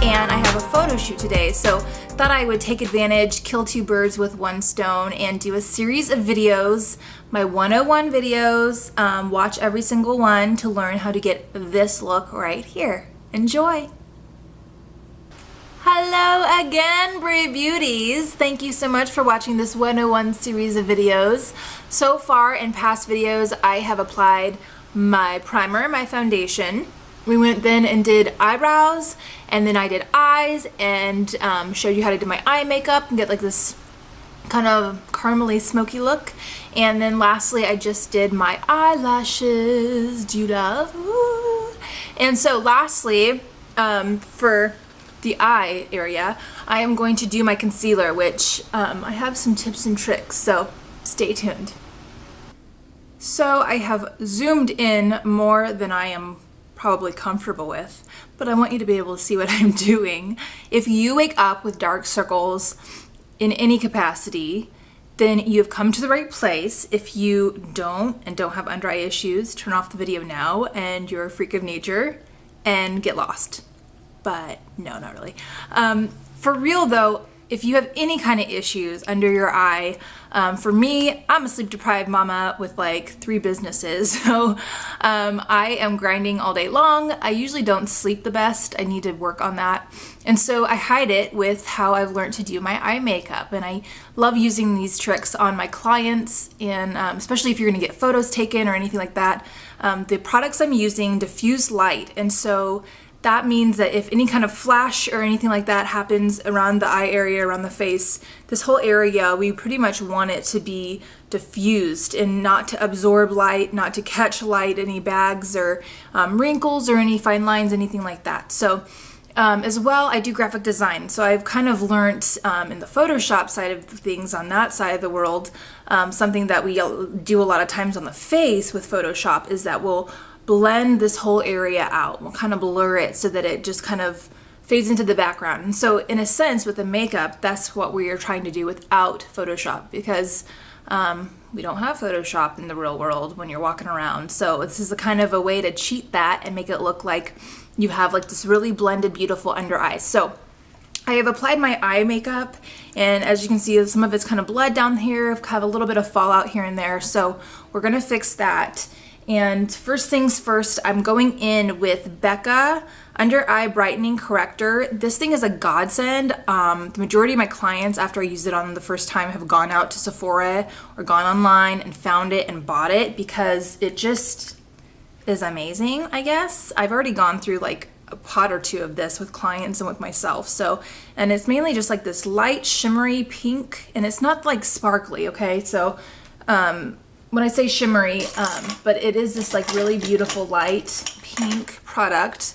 And I have a photo shoot today, so thought I would take advantage, kill two birds with one stone, and do a series of videos, my 101 videos. Watch every single one to learn how to get this look right here. Enjoy! Hello again, Brave Beauties! Thank you so much for watching this 101 series of videos. So far in past videos, I have applied my primer, my foundation. We went then and did eyebrows, and then I did eyes and showed you how to do my eye makeup and get like this kind of caramely smoky look. And then lastly, I just did my eyelashes. Do you love? Ooh. And so lastly, for the eye area, I am going to do my concealer, which I have some tips and tricks, so stay tuned. So I have zoomed in more than I am probably comfortable with, but I want you to be able to see what I'm doing. If you wake up with dark circles in any capacity, then you've come to the right place. If you don't and don't have under eye issues, turn off the video now and you're a freak of nature and get lost. But no, not really. For real though, if you have any kind of issues under your eye, for me, I'm a sleep deprived mama with like 3 businesses, so I am grinding all day long. I usually don't sleep the best. I need to work on that. And so I hide it with how I've learned to do my eye makeup. And I love using these tricks on my clients, and especially if you're gonna get photos taken or anything like that. The products I'm using diffuse light, and so that means that if any kind of flash or anything like that happens around the eye area, around the face, this whole area, we pretty much want it to be diffused and not to absorb light, not to catch light, any bags or wrinkles or any fine lines, anything like that. So as well, I do graphic design. So I've kind of learned in the Photoshop side of things, on that side of the world, something that we do a lot of times on the face with Photoshop is that we'll blend this whole area out. We'll kind of blur it so that it just kind of fades into the background. And so in a sense with the makeup, that's what we are trying to do without Photoshop, because we don't have Photoshop in the real world when you're walking around. So this is a kind of a way to cheat that and make it look like you have like this really blended, beautiful under eye. So I have applied my eye makeup, and as you can see, some of it's kind of bled down here. I have a little bit of fallout here and there, so we're gonna fix that. And first things first, I'm going in with Becca Under Eye Brightening Corrector. This thing is a godsend. The majority of my clients, after I used it on the first time, have gone out to Sephora or gone online and found it and bought it because it just is amazing, I guess. I've already gone through like a pot or two of this with clients and with myself. So, and it's mainly just like this light shimmery pink, and it's not like sparkly, okay? So, when I say shimmery, but it is this like really beautiful light pink product.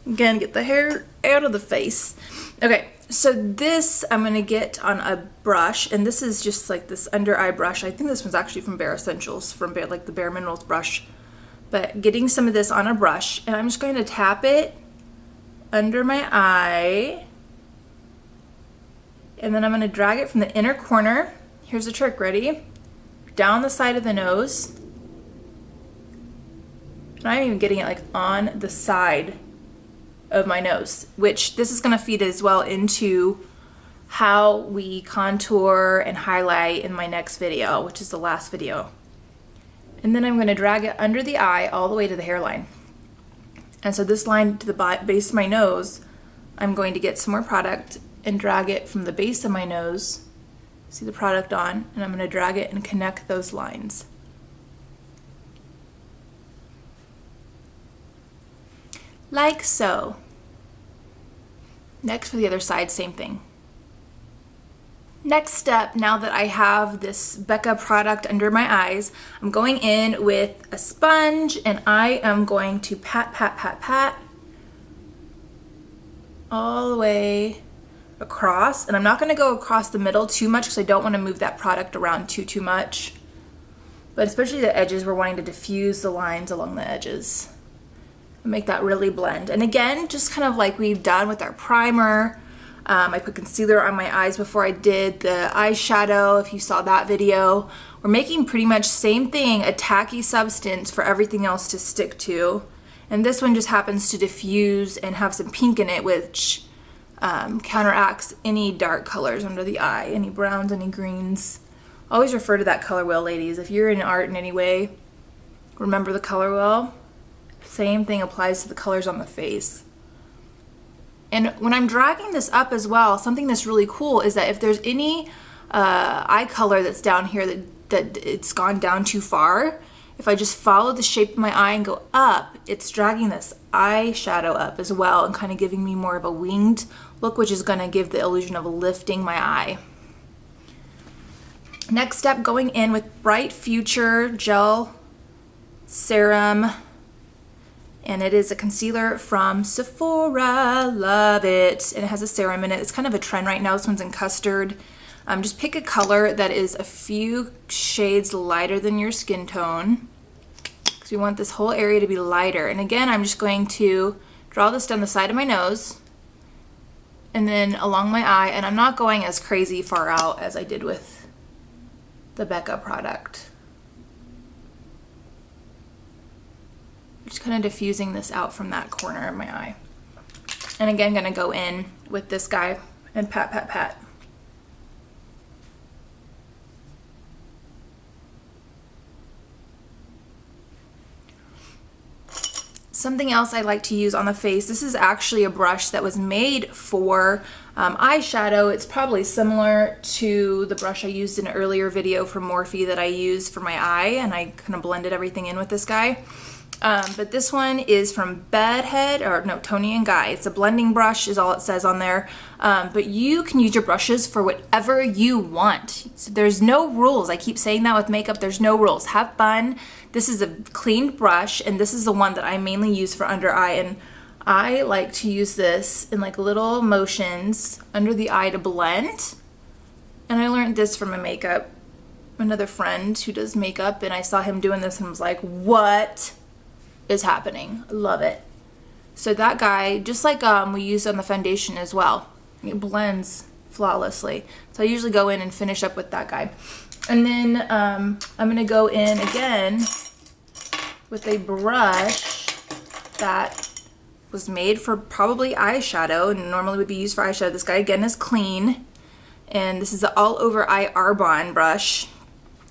Again, get the hair out of the face. Okay, so this I'm gonna get on a brush, and this is just like this under eye brush. I think this one's actually from Bare Essentials, from like the Bare Minerals brush. But getting some of this on a brush, and I'm just going to tap it under my eye, and then I'm gonna drag it from the inner corner. Here's the trick, ready? Down the side of the nose. And I'm even getting it like on the side of my nose, which this is gonna feed as well into how we contour and highlight in my next video, which is the last video. And then I'm gonna drag it under the eye all the way to the hairline. And so this line to the base of my nose, I'm going to get some more product and drag it from the base of my nose. See the product on, and I'm going to drag it and connect those lines. Like so. Next for the other side, same thing. Next step, now that I have this Becca product under my eyes, I'm going in with a sponge and I am going to pat, pat, pat, pat all the way across. And I'm not going to go across the middle too much because I don't want to move that product around too much. But especially the edges, we're wanting to diffuse the lines along the edges and make that really blend. And again, just kind of like we've done with our primer, I put concealer on my eyes before I did the eyeshadow. If you saw that video, we're making pretty much same thing, a tacky substance for everything else to stick to. And this one just happens to diffuse and have some pink in it, which counteracts any dark colors under the eye, any browns, any greens. Always refer to that color wheel, ladies. If you're in art in any way, remember the color wheel. Same thing applies to the colors on the face. And when I'm dragging this up as well, something that's really cool is that if there's any eye color that's down here that it's gone down too far, if I just follow the shape of my eye and go up, it's dragging this eyeshadow up as well and kind of giving me more of a winged look, which is going to give the illusion of lifting my eye. Next step, going in with Bright Future Gel Serum. And it is a concealer from Sephora. Love it. And it has a serum in it. It's kind of a trend right now. This one's in custard. Just pick a color that is a few shades lighter than your skin tone, because we want this whole area to be lighter. And again, I'm just going to draw this down the side of my nose and then along my eye. And I'm not going as crazy far out as I did with the Becca product. Just kind of diffusing this out from that corner of my eye. And again, gonna go in with this guy and pat, pat, pat. Something else I like to use on the face, this is actually a brush that was made for eyeshadow. It's probably similar to the brush I used in an earlier video from Morphe that I used for my eye, and I kind of blended everything in with this guy. But this one is from Toni and Guy. It's a blending brush is all it says on there. But you can use your brushes for whatever you want. So there's no rules. I keep saying that with makeup. There's no rules. Have fun. This is a cleaned brush, and this is the one that I mainly use for under eye. And I like to use this in like little motions under the eye to blend. And I learned this from another friend who does makeup, and I saw him doing this and was like, what is happening? Love it. So that guy, just like we used on the foundation as well, it blends flawlessly. So I usually go in and finish up with that guy. And then I'm gonna go in again with a brush that was made for probably eyeshadow and normally would be used for eyeshadow. This guy again is clean, and this is the all over eye Arbonne brush.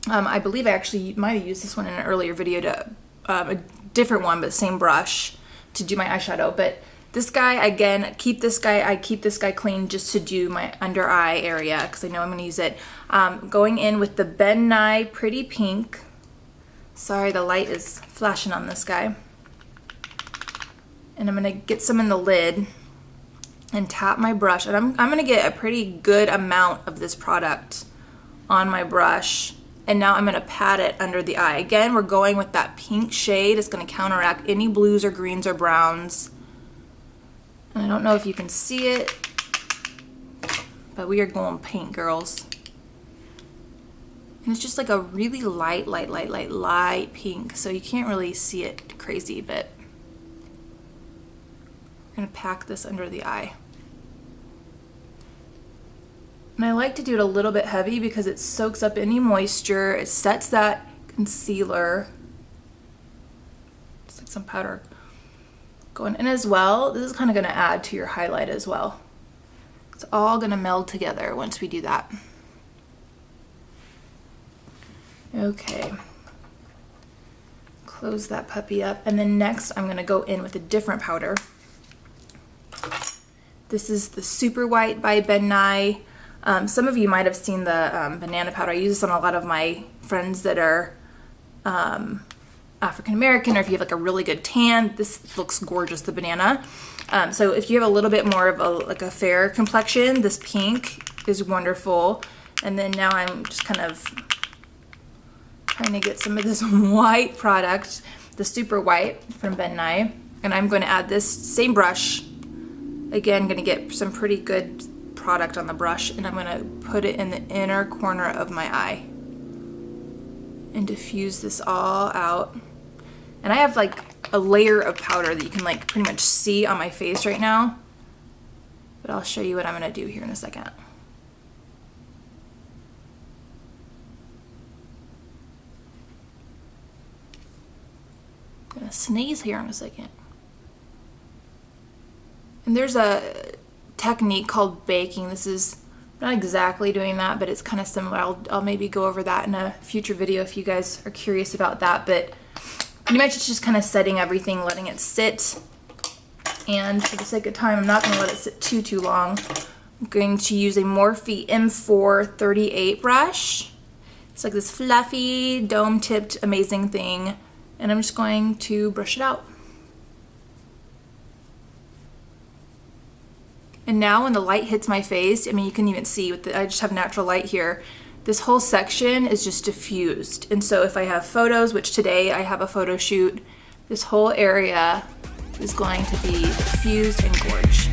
I believe I actually might have used this one in an earlier video to a different one, but same brush to do my eyeshadow. But this guy, again, I keep this guy clean just to do my under eye area because I know I'm going to use it. Going in with the Ben Nye Pretty Pink. Sorry, the light is flashing on this guy. And I'm going to get some in the lid and tap my brush. And I'm going to get a pretty good amount of this product on my brush. And now I'm going to pat it under the eye. Again, we're going with that pink shade. It's going to counteract any blues or greens or browns. And I don't know if you can see it, but we are going pink, girls. And it's just like a really light pink. So you can't really see it crazy, but I'm going to pack this under the eye. And I like to do it a little bit heavy because it soaks up any moisture. It sets that concealer. Just like some powder going in as well. This is kind of going to add to your highlight as well. It's all going to meld together once we do that. Okay. Close that puppy up. And then next I'm going to go in with a different powder. This is the Super White by Ben Nye. Some of you might have seen the banana powder. I use this on a lot of my friends that are African American, or if you have like a really good tan, this looks gorgeous, the banana. So if you have a little bit more of a fair complexion, this pink is wonderful. And then now I'm just kind of trying to get some of this white product, the super white from Ben Nye. And I'm going to add this same brush. Again, going to get some pretty good product on the brush, and I'm going to put it in the inner corner of my eye and diffuse this all out. And I have like a layer of powder that you can like pretty much see on my face right now, but I'll show you what I'm going to do here in a second. I'm going to sneeze here in a second. And there's a technique called baking. This is not exactly doing that, but it's kind of similar. I'll maybe go over that in a future video if you guys are curious about that. But pretty much it's just kind of setting everything, letting it sit. And for the sake of time, I'm not going to let it sit too long. I'm going to use a Morphe M4 38 brush. It's like this fluffy, dome-tipped, amazing thing. And I'm just going to brush it out. And now when the light hits my face, I mean, you can even see, I just have natural light here, this whole section is just diffused. And so if I have photos, which today I have a photo shoot, this whole area is going to be diffused and gorgeous.